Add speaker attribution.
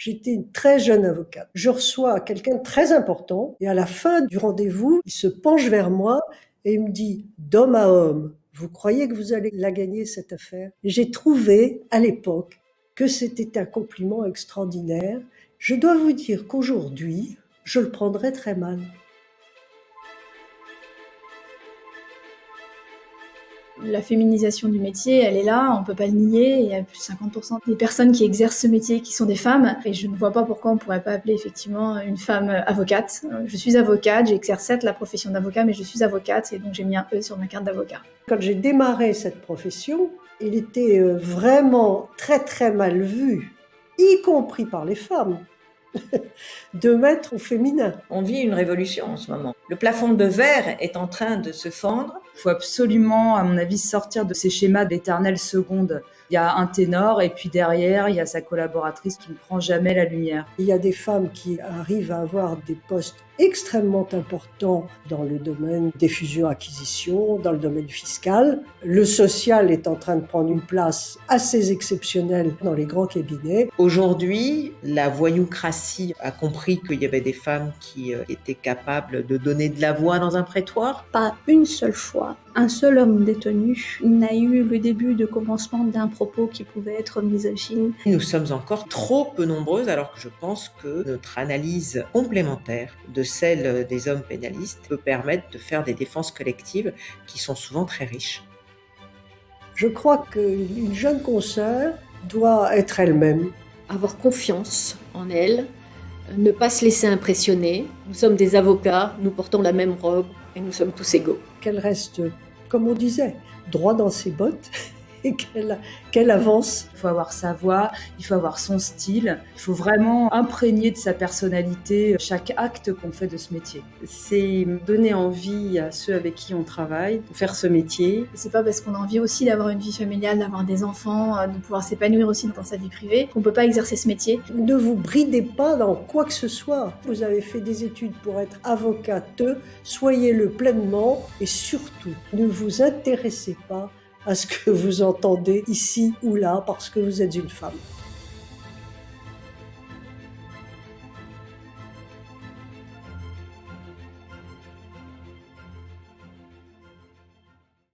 Speaker 1: J'étais une très jeune avocate. Je reçois quelqu'un de très important et à la fin du rendez-vous, il se penche vers moi et il me dit, d'homme à homme, vous croyez que vous allez la gagner cette affaire? Et j'ai trouvé à l'époque que c'était un compliment extraordinaire. Je dois vous dire qu'aujourd'hui, je le prendrais très mal.
Speaker 2: La féminisation du métier, elle est là, on ne peut pas le nier. Il y a plus de 50% des personnes qui exercent ce métier qui sont des femmes. Et je ne vois pas pourquoi on ne pourrait pas appeler effectivement une femme avocate. Je suis avocate, j'exerce certes la profession d'avocat, mais je suis avocate et donc j'ai mis un E sur ma carte d'avocat.
Speaker 1: Quand j'ai démarré cette profession, il était vraiment très très mal vu, y compris par les femmes, de mettre au féminin.
Speaker 3: On vit une révolution en ce moment. Le plafond de verre est en train de se fendre.
Speaker 4: Il faut absolument, à mon avis, sortir de ces schémas d'éternelle seconde. Il y a un ténor et puis derrière, il y a sa collaboratrice qui ne prend jamais la lumière.
Speaker 1: Il y a des femmes qui arrivent à avoir des postes extrêmement importants dans le domaine des fusions-acquisitions, dans le domaine fiscal. Le social est en train de prendre une place assez exceptionnelle dans les grands cabinets.
Speaker 3: Aujourd'hui, la voyoucratie a compris qu'il y avait des femmes qui étaient capables de donner de la voix dans un prétoire.
Speaker 5: Pas une seule fois, un seul homme détenu n'a eu le début de commencement d'un propos qui pouvait être misogyne.
Speaker 3: Nous sommes encore trop peu nombreuses, alors que je pense que notre analyse complémentaire de celle des hommes pénalistes peut permettre de faire des défenses collectives qui sont souvent très riches.
Speaker 1: Je crois qu'une jeune consoeur doit être elle-même.
Speaker 6: Avoir confiance en elle, ne pas se laisser impressionner. Nous sommes des avocats, nous portons la même robe et nous sommes tous égaux.
Speaker 1: Qu'elle reste, comme on disait, droit dans ses bottes et qu'elle avance.
Speaker 4: Il faut avoir sa voix, il faut avoir son style, il faut vraiment imprégner de sa personnalité chaque acte qu'on fait de ce métier.
Speaker 7: C'est donner envie à ceux avec qui on travaille de faire ce métier.
Speaker 2: Et c'est pas parce qu'on a envie aussi d'avoir une vie familiale, d'avoir des enfants, de pouvoir s'épanouir aussi dans sa vie privée qu'on peut pas exercer ce métier.
Speaker 1: Ne vous bridez pas dans quoi que ce soit. Vous avez fait des études pour être avocate, soyez-le pleinement et surtout, ne vous intéressez pas à ce que vous entendez ici ou là parce que vous êtes une femme.